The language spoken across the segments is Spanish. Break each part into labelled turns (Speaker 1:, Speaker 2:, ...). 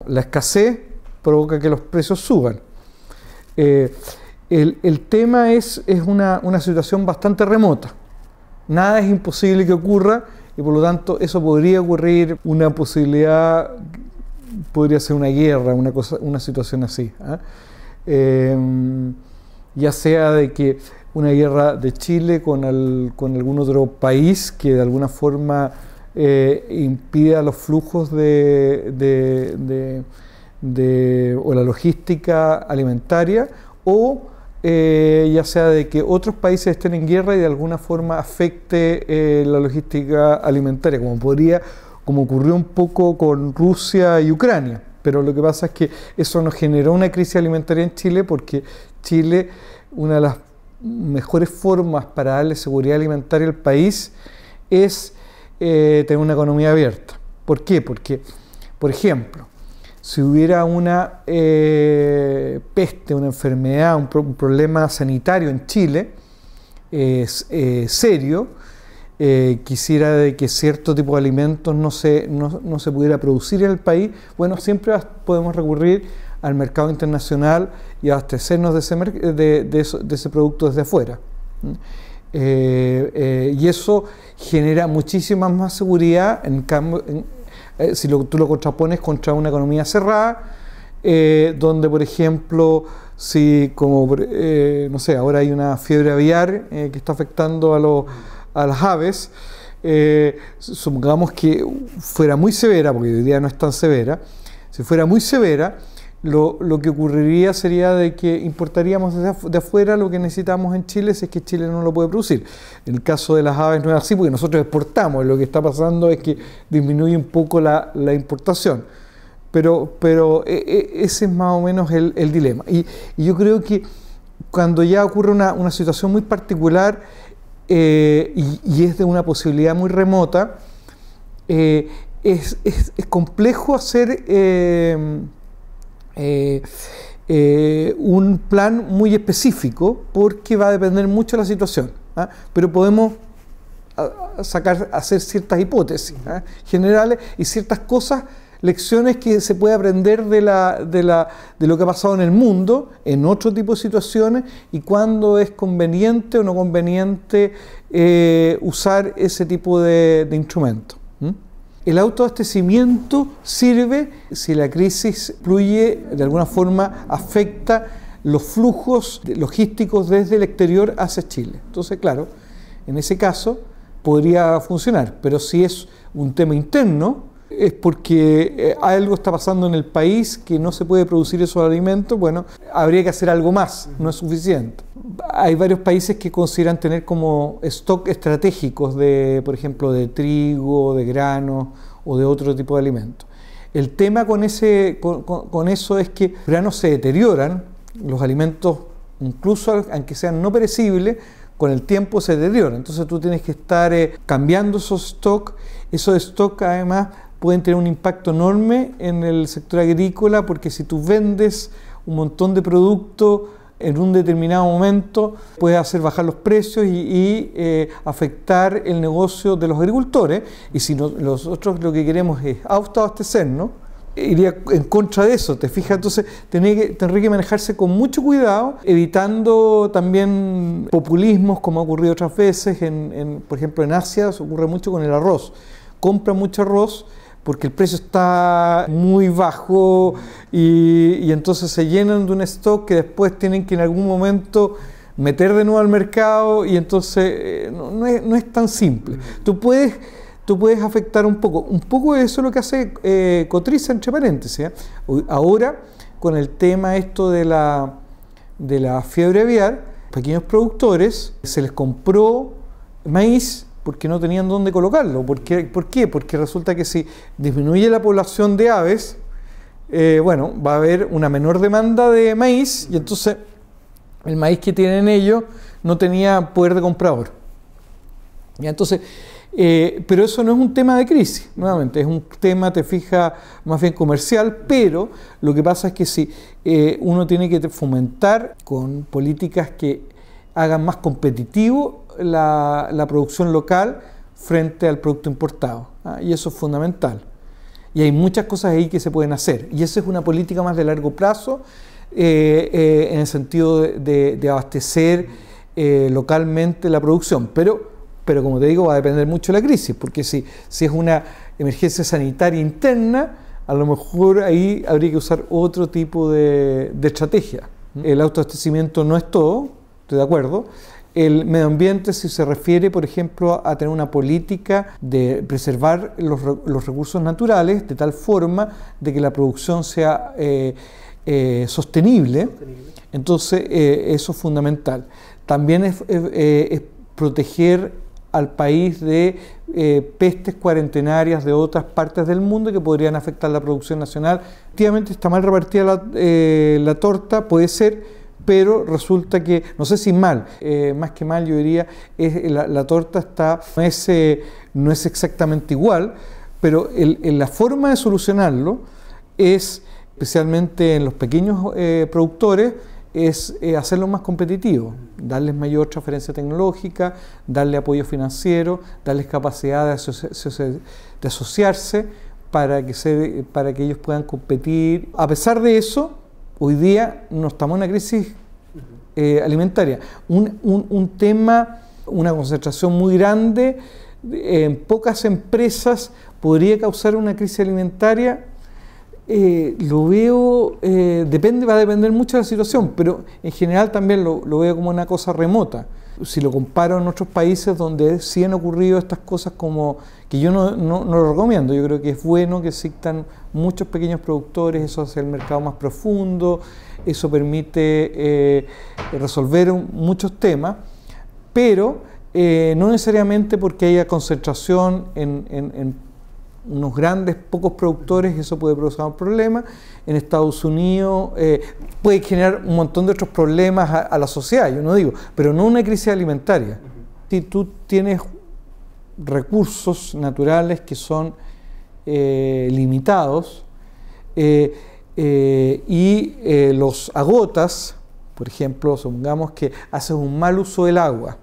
Speaker 1: La escasez provoca que los precios suban. El tema es una situación bastante remota. Nada es imposible que ocurra y por lo tanto eso podría ocurrir. Una posibilidad podría ser una guerra, una situación así, ya sea de que una guerra de Chile con algún otro país que de alguna forma impida los flujos o la logística alimentaria, o ya sea de que otros países estén en guerra y de alguna forma afecte la logística alimentaria, como ocurrió un poco con Rusia y Ucrania. Pero lo que pasa es que eso nos generó una crisis alimentaria en Chile, porque Chile, una de las mejores formas para darle seguridad alimentaria al país es tener una economía abierta. ¿Por qué? Porque, por ejemplo, si hubiera una peste, una enfermedad, un problema sanitario en Chile serio, quisiera de que cierto tipo de alimentos no se pudiera producir en el país, bueno, siempre podemos recurrir al mercado internacional y abastecernos de ese producto desde afuera. Y eso genera muchísima más seguridad. En cambio, si tú lo contrapones contra una economía cerrada, donde, por ejemplo, si no sé, ahora hay una fiebre aviar que está afectando a las aves, supongamos que fuera muy severa, porque hoy día no es tan severa. Si fuera muy severa, lo que ocurriría sería de que importaríamos de afuera lo que necesitamos en Chile, si es que Chile no lo puede producir. En el caso de las aves no es así, porque nosotros exportamos. Lo que está pasando es que disminuye un poco la importación. Pero ese es más o menos el dilema. Y yo creo que cuando ya ocurre una situación muy particular y es de una posibilidad muy remota, es complejo hacer un plan muy específico, porque va a depender mucho de la situación, pero podemos hacer ciertas hipótesis generales y ciertas cosas, lecciones que se puede aprender de lo que ha pasado en el mundo, en otro tipo de situaciones, y cuándo es conveniente o no conveniente usar ese tipo de instrumentos. El autoabastecimiento sirve si la crisis fluye, de alguna forma afecta los flujos logísticos desde el exterior hacia Chile. Entonces, claro, en ese caso podría funcionar, pero si es un tema interno, es porque algo está pasando en el país que no se puede producir esos alimentos, bueno, habría que hacer algo más, no es suficiente. Hay varios países que consideran tener como stock estratégicos por ejemplo, de trigo, de granos o de otro tipo de alimentos. El tema con eso es que los granos se deterioran, los alimentos, incluso aunque sean no perecibles, con el tiempo se deterioran. Entonces tú tienes que estar cambiando esos stocks. Esos stocks además pueden tener un impacto enorme en el sector agrícola, porque si tú vendes un montón de productos en un determinado momento, puede hacer bajar los precios y afectar el negocio de los agricultores. Y si nosotros lo que queremos es autoabastecernos, iría en contra de eso, ¿te fijas? Entonces tendría que manejarse con mucho cuidado, evitando también populismos, como ha ocurrido otras veces. Por ejemplo, en Asia se ocurre mucho con el arroz. Compran mucho arroz porque el precio está muy bajo y entonces se llenan de un stock que después tienen que en algún momento meter de nuevo al mercado, y entonces no es tan simple. Tú puedes afectar un poco de eso, lo que hace Cotriza, entre paréntesis. Ahora, con el tema esto de la fiebre aviar, pequeños productores se les compró maíz porque no tenían dónde colocarlo. ¿Por qué? Porque resulta que si disminuye la población de aves, bueno, va a haber una menor demanda de maíz, y entonces el maíz que tienen ellos no tenía poder de comprador. Y entonces, pero eso no es un tema de crisis, nuevamente, es un tema, te fijas, más bien comercial. Pero lo que pasa es que si uno tiene que fomentar con políticas que hagan más competitivo la producción local frente al producto importado, y eso es fundamental. Y hay muchas cosas ahí que se pueden hacer. Y esa es una política más de largo plazo, en el sentido de abastecer localmente la producción. Pero como te digo, va a depender mucho de la crisis, porque si es una emergencia sanitaria interna, a lo mejor ahí habría que usar otro tipo de estrategia. El autoabastecimiento no es todo, estoy de acuerdo. El medio ambiente, si se refiere, por ejemplo, a tener una política de preservar los recursos naturales de tal forma de que la producción sea sostenible. Entonces, eso es fundamental. También es proteger al país de pestes cuarentenarias de otras partes del mundo que podrían afectar la producción nacional. Efectivamente, está mal repartida la torta, puede ser, pero resulta que, no sé si mal, más que mal yo diría, la torta no es exactamente igual, pero la forma de solucionarlo es, especialmente en los pequeños productores, es hacerlo más competitivo, darles mayor transferencia tecnológica, darle apoyo financiero, darles capacidad de asociarse para que ellos puedan competir. A pesar de eso, hoy día no estamos en una crisis alimentaria. Un tema, una concentración muy grande en pocas empresas podría causar una crisis alimentaria. Lo veo, va a depender mucho de la situación, pero en general también lo veo como una cosa remota. Si lo comparo en otros países donde sí han ocurrido estas cosas, como que yo no lo recomiendo, yo creo que es bueno que existan muchos pequeños productores, eso hace el mercado más profundo, eso permite resolver muchos temas, pero no necesariamente porque haya concentración en unos grandes, pocos productores, eso puede producir un problema. En Estados Unidos puede generar un montón de otros problemas a la sociedad, yo no digo, pero no una crisis alimentaria. Si tú tienes recursos naturales que son limitados y los agotas, por ejemplo, supongamos que haces un mal uso del agua,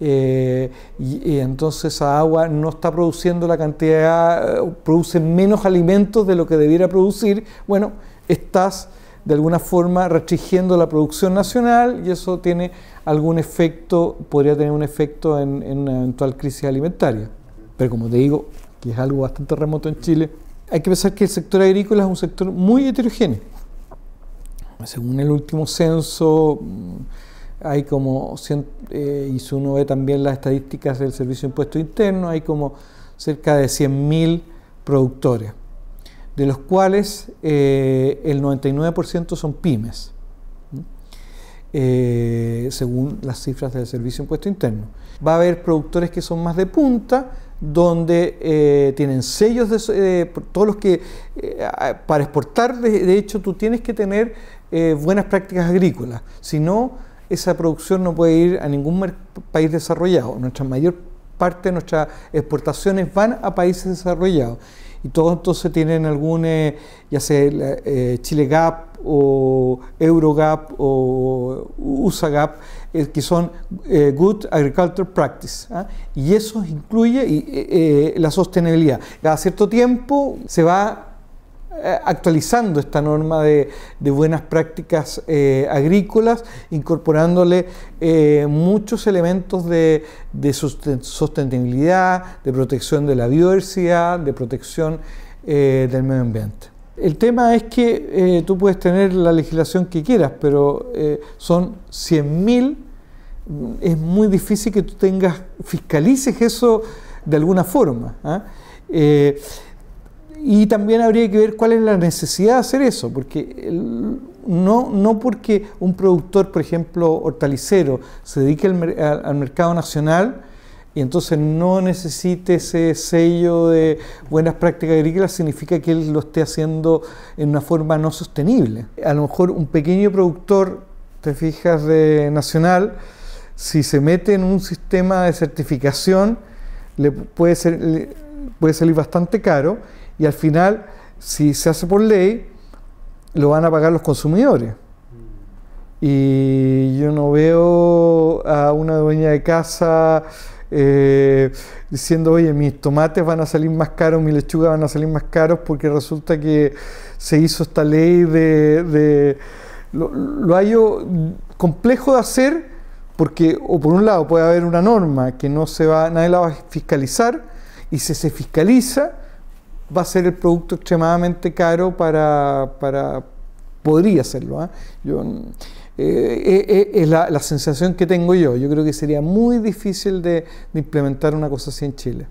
Speaker 1: y entonces esa agua no está produciendo la cantidad, produce menos alimentos de lo que debiera producir, bueno, estás de alguna forma restringiendo la producción nacional y eso tiene algún efecto, podría tener un efecto en una eventual crisis alimentaria. Pero como te digo, que es algo bastante remoto en Chile, hay que pensar que el sector agrícola es un sector muy heterogéneo. Según el último censo, hay como, y si uno ve también las estadísticas del Servicio de Impuestos Internos, hay como cerca de 100.000 productores, de los cuales el 99% son pymes, según las cifras del Servicio de Impuestos Internos. Va a haber productores que son más de punta, donde tienen sellos, todos los que, para exportar, de hecho, tú tienes que tener buenas prácticas agrícolas, si no, esa producción no puede ir a ningún país desarrollado. Nuestra mayor parte de nuestras exportaciones van a países desarrollados y todos entonces tienen algún, ya sea Chile Gap o Eurogap o USA Gap, que son Good Agriculture Practice, y eso incluye la sostenibilidad. Cada cierto tiempo se va actualizando esta norma de buenas prácticas agrícolas, incorporándole muchos elementos de sostenibilidad, de protección de la biodiversidad, de protección del medio ambiente. El tema es que tú puedes tener la legislación que quieras, pero son 100.000, es muy difícil que tú fiscalices eso de alguna forma. Y también habría que ver cuál es la necesidad de hacer eso, porque no porque un productor, por ejemplo, hortalicero, se dedique al mercado nacional y entonces no necesite ese sello de buenas prácticas agrícolas, significa que él lo esté haciendo en una forma no sostenible. A lo mejor un pequeño productor, te fijas, de nacional, si se mete en un sistema de certificación, le puede salir bastante caro. Y al final, si se hace por ley, lo van a pagar los consumidores. Y yo no veo a una dueña de casa diciendo, oye, mis tomates van a salir más caros, mis lechugas van a salir más caros porque resulta que se hizo esta ley lo hallo complejo de hacer porque, o por un lado, puede haber una norma que nadie la va a fiscalizar, y si se fiscaliza, va a ser el producto extremadamente caro podría serlo. Es la sensación que tengo yo. Yo creo que sería muy difícil de implementar una cosa así en Chile.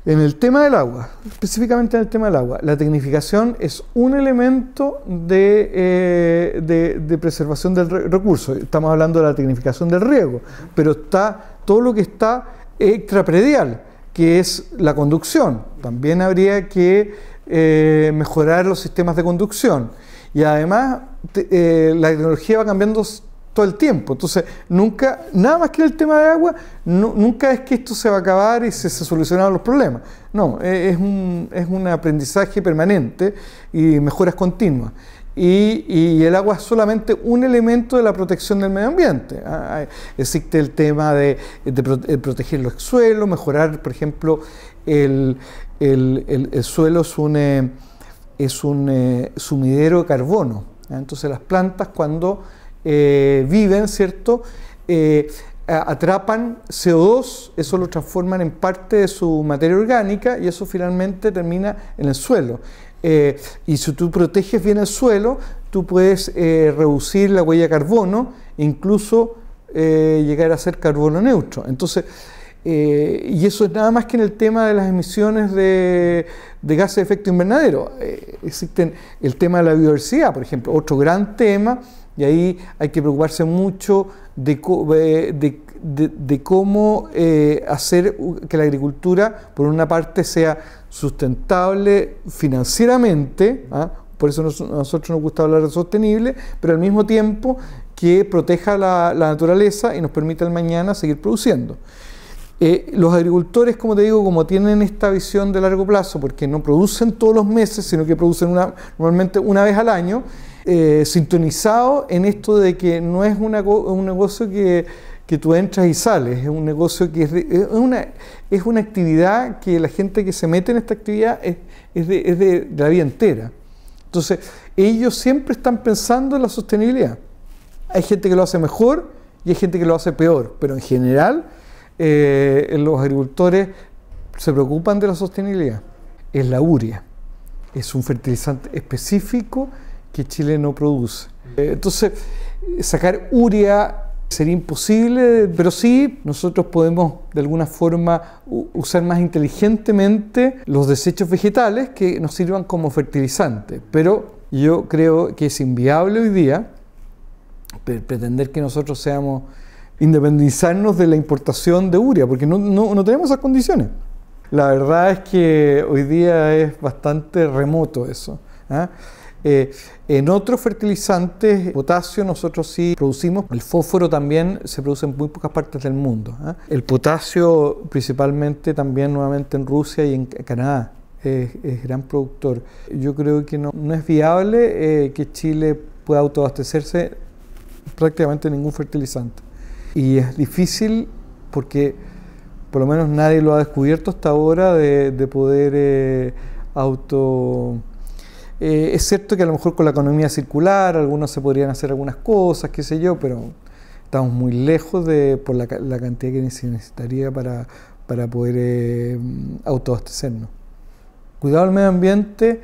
Speaker 1: En el tema del agua, específicamente en el tema del agua, la tecnificación es un elemento de preservación del recurso. Estamos hablando de la tecnificación del riego, pero está todo lo que está extrapredial, que es la conducción. También habría que mejorar los sistemas de conducción. Y además, la tecnología va cambiando todo el tiempo. Entonces, nada más que el tema de agua, nunca es que esto se va a acabar y se solucionaron los problemas. No, es un aprendizaje permanente y mejoras continuas. Y el agua es solamente un elemento de la protección del medio ambiente. Existe el tema de proteger los suelos, mejorar, por ejemplo, el suelo es un sumidero de carbono. Entonces las plantas cuando viven, ¿cierto? Atrapan CO2, eso lo transforman en parte de su materia orgánica y eso finalmente termina en el suelo. Y si tú proteges bien el suelo, tú puedes reducir la huella de carbono e incluso llegar a ser carbono neutro. Entonces, y eso es nada más que en el tema de las emisiones de gases de efecto invernadero. Existen el tema de la biodiversidad, por ejemplo, otro gran tema, y ahí hay que preocuparse mucho de cómo hacer que la agricultura, por una parte, sea sustentable financieramente, por eso a nosotros nos gusta hablar de sostenible, pero al mismo tiempo que proteja la naturaleza y nos permita el mañana seguir produciendo. Los agricultores, como te digo, como tienen esta visión de largo plazo, porque no producen todos los meses, sino que producen normalmente una vez al año, sintonizado en esto de que no es un negocio que tú entras y sales, es un negocio que es una actividad que la gente que se mete en esta actividad es de la vida entera. Entonces, ellos siempre están pensando en la sostenibilidad. Hay gente que lo hace mejor y hay gente que lo hace peor, pero en general los agricultores se preocupan de la sostenibilidad. Es la urea, es un fertilizante específico que Chile no produce. Entonces, sacar urea sería imposible, pero sí nosotros podemos de alguna forma usar más inteligentemente los desechos vegetales que nos sirvan como fertilizante. Pero yo creo que es inviable hoy día pretender que nosotros independizarnos de la importación de urea, porque no tenemos esas condiciones. La verdad es que hoy día es bastante remoto eso. En otros fertilizantes, potasio, nosotros sí producimos. El fósforo también se produce en muy pocas partes del mundo. El potasio principalmente también nuevamente en Rusia y en Canadá. Es gran productor. Yo creo que no es viable que Chile pueda autoabastecerse prácticamente de ningún fertilizante. Y es difícil porque por lo menos nadie lo ha descubierto hasta ahora de poder es cierto que a lo mejor con la economía circular algunos se podrían hacer algunas cosas, qué sé yo, pero estamos muy lejos por la cantidad que se necesitaría para poder autoabastecernos. Cuidado del medio ambiente,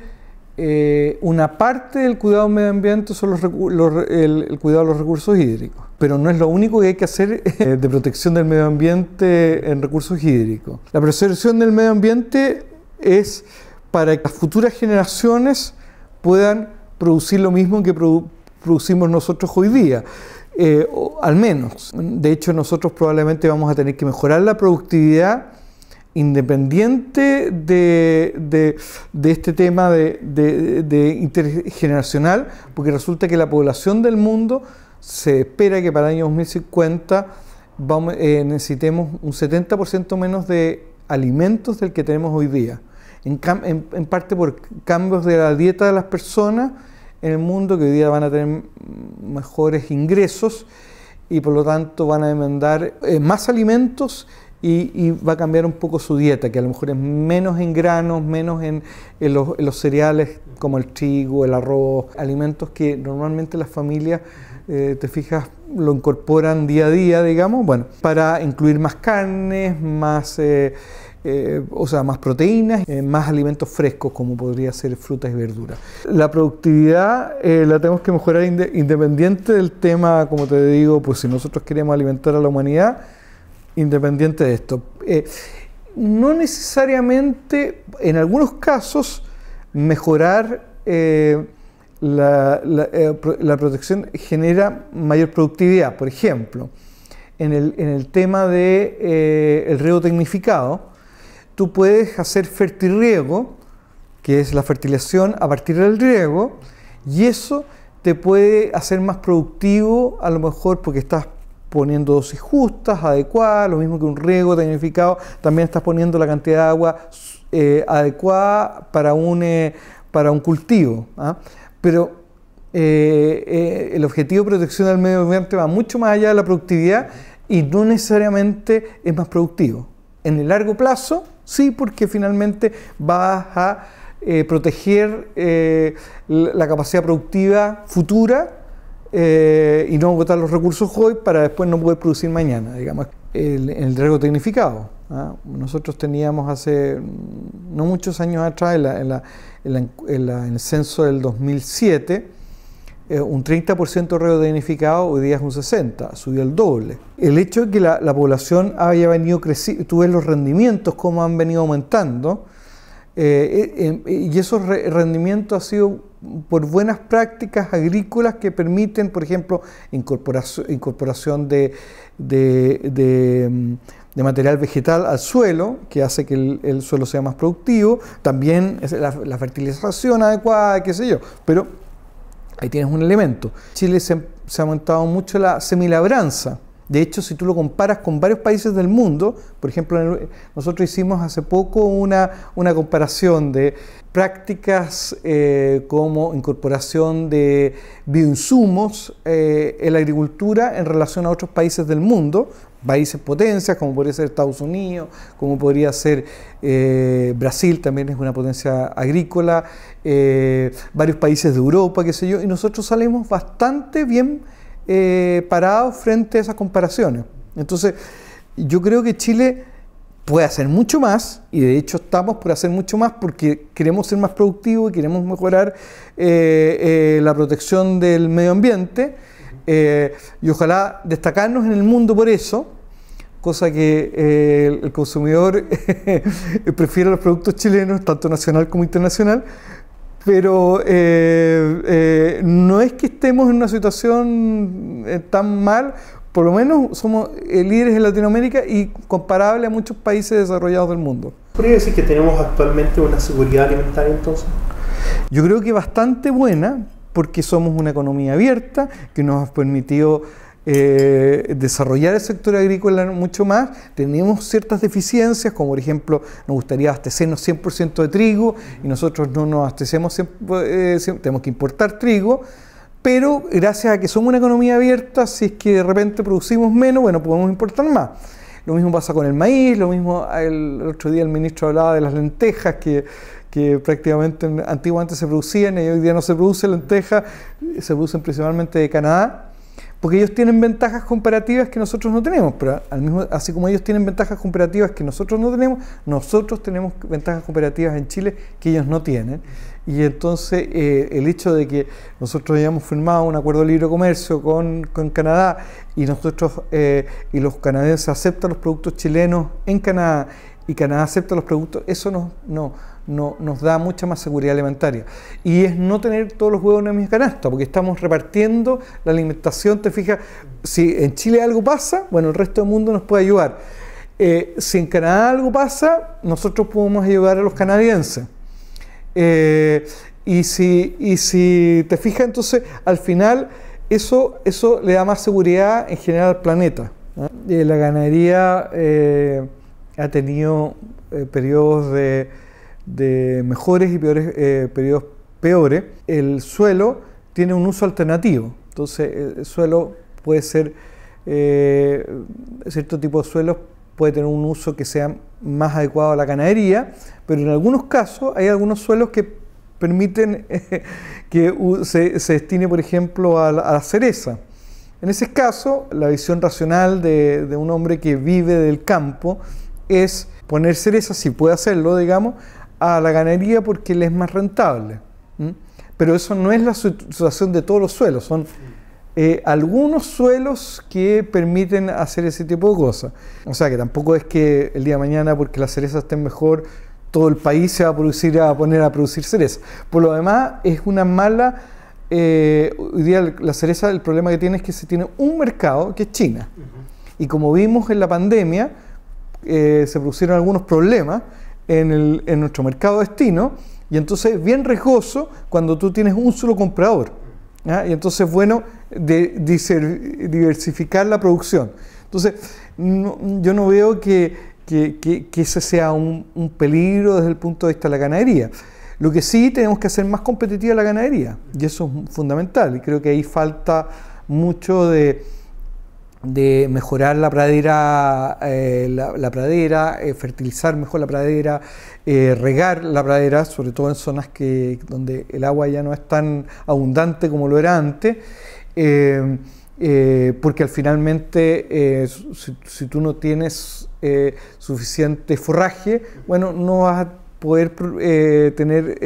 Speaker 1: una parte del cuidado del medio ambiente son el cuidado de los recursos hídricos, pero no es lo único que hay que hacer de protección del medio ambiente en recursos hídricos. La preservación del medio ambiente es para que las futuras generaciones puedan producir lo mismo que producimos nosotros hoy día, al menos. De hecho, nosotros probablemente vamos a tener que mejorar la productividad independiente de este tema de intergeneracional, porque resulta que la población del mundo se espera que para el año 2050 necesitemos un 70% menos de alimentos del que tenemos hoy día. En parte por cambios de la dieta de las personas en el mundo, que hoy día van a tener mejores ingresos y por lo tanto van a demandar más alimentos y va a cambiar un poco su dieta, que a lo mejor es menos en granos, menos en los cereales como el trigo, el arroz, alimentos que normalmente las familias, te fijas, lo incorporan día a día, digamos, bueno, para incluir más carnes, más más proteínas, más alimentos frescos como podría ser frutas y verduras. La productividad la tenemos que mejorar independiente del tema, como te digo, pues si nosotros queremos alimentar a la humanidad, independiente de esto. No necesariamente, en algunos casos, mejorar la protección genera mayor productividad. Por ejemplo, en el tema de el riego tecnificado, tú puedes hacer fertirriego, que es la fertilización a partir del riego, y eso te puede hacer más productivo, a lo mejor porque estás poniendo dosis justas, adecuadas, lo mismo que un riego tecnificado, también estás poniendo la cantidad de agua adecuada para un cultivo, ¿ah? Pero el objetivo de protección del medio ambiente va mucho más allá de la productividad y no necesariamente es más productivo. En el largo plazo, sí, porque finalmente vas a proteger la capacidad productiva futura y no agotar los recursos hoy para después no poder producir mañana, digamos. El riego tecnificado, ¿ah? Nosotros teníamos hace no muchos años atrás, en el censo del 2007, un 30% de riego tecnificado, hoy día es un 60%, subió el doble. El hecho de que la población haya venido creciendo, tú ves los rendimientos, cómo han venido aumentando, y esos rendimientos han sido por buenas prácticas agrícolas que permiten, por ejemplo, incorporación de material vegetal al suelo, que hace que el suelo sea más productivo, también la fertilización adecuada, qué sé yo, pero ahí tienes un elemento. En Chile se ha aumentado mucho la semilabranza. De hecho, si tú lo comparas con varios países del mundo, por ejemplo, nosotros hicimos hace poco una comparación de prácticas como incorporación de bioinsumos en la agricultura en relación a otros países del mundo, países potencias como podría ser Estados Unidos, como podría ser Brasil, también es una potencia agrícola, varios países de Europa, qué sé yo, y nosotros salimos bastante bien parados frente a esas comparaciones. Entonces, yo creo que Chile puede hacer mucho más, y de hecho estamos por hacer mucho más porque queremos ser más productivos y queremos mejorar la protección del medio ambiente, y ojalá destacarnos en el mundo por eso, cosa que el consumidor prefiere los productos chilenos, tanto nacional como internacional. Pero no es que estemos en una situación tan mal, por lo menos somos líderes en Latinoamérica y comparable a muchos países desarrollados del mundo.
Speaker 2: ¿Podría decir que tenemos actualmente una seguridad alimentaria entonces?
Speaker 1: Yo creo que bastante buena, porque somos una economía abierta que nos ha permitido desarrollar el sector agrícola mucho más. Tenemos ciertas deficiencias, como por ejemplo nos gustaría abastecernos 100% de trigo y nosotros no nos abastecemos, tenemos que importar trigo, pero gracias a que somos una economía abierta, si es que de repente producimos menos, bueno, podemos importar más. Lo mismo pasa con el maíz, lo mismo el otro día el ministro hablaba de las lentejas que prácticamente antiguamente se producían y hoy día no se producen lentejas, se producen principalmente de Canadá, porque ellos tienen ventajas comparativas que nosotros no tenemos, pero así como ellos tienen ventajas comparativas que nosotros no tenemos, nosotros tenemos ventajas comparativas en Chile que ellos no tienen. Y entonces el hecho de que nosotros hayamos firmado un acuerdo de libre comercio con Canadá y y los canadienses aceptan los productos chilenos en Canadá y Canadá acepta los productos, eso nos da mucha más seguridad alimentaria. Y es no tener todos los huevos en la misma canasta, porque estamos repartiendo la alimentación. Te fijas, si en Chile algo pasa, bueno, el resto del mundo nos puede ayudar. Si en Canadá algo pasa, nosotros podemos ayudar a los canadienses. Y si te fijas, entonces al final eso le da más seguridad en general al planeta, ¿no? La ganadería ha tenido periodos de mejores y periodos peores. El suelo tiene un uso alternativo, entonces el suelo puede ser cierto tipo de suelos puede tener un uso que sea más adecuado a la ganadería, pero en algunos casos hay algunos suelos que permiten que se destine, por ejemplo, a la cereza. En ese caso, la visión racional de un hombre que vive del campo es poner cereza, si puede hacerlo, digamos, a la ganadería porque le es más rentable. Pero eso no es la situación de todos los suelos, son algunos suelos que permiten hacer ese tipo de cosas. O sea que tampoco es que el día de mañana, porque las cerezas estén mejor, todo el país se va a poner a producir cereza. Por lo demás, es una mala... hoy día la cereza, el problema que tiene es que se tiene un mercado que es China. Y como vimos en la pandemia, se produjeron algunos problemas en nuestro mercado destino, y entonces es bien riesgoso cuando tú tienes un solo comprador. ¿Ya? Y entonces es bueno diversificar la producción. Entonces, yo no veo que ese sea un peligro desde el punto de vista de la ganadería. Lo que sí tenemos que hacer más competitiva la ganadería, y eso es fundamental, y creo que ahí falta mucho de mejorar la pradera, fertilizar mejor la pradera, regar la pradera, sobre todo en zonas donde el agua ya no es tan abundante como lo era antes, porque finalmente si tú no tienes suficiente forraje, bueno, no vas a poder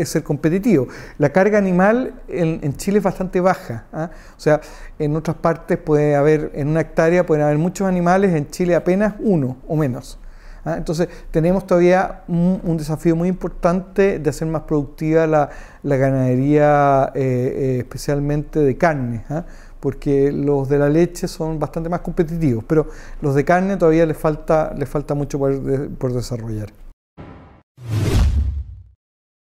Speaker 1: ser competitivo. La carga animal en Chile es bastante baja, ¿eh? O sea, en otras partes en una hectárea pueden haber muchos animales, en Chile apenas uno o menos. Entonces tenemos todavía un desafío muy importante de hacer más productiva la ganadería, especialmente de carne, porque los de la leche son bastante más competitivos, pero los de carne todavía les falta mucho por desarrollar.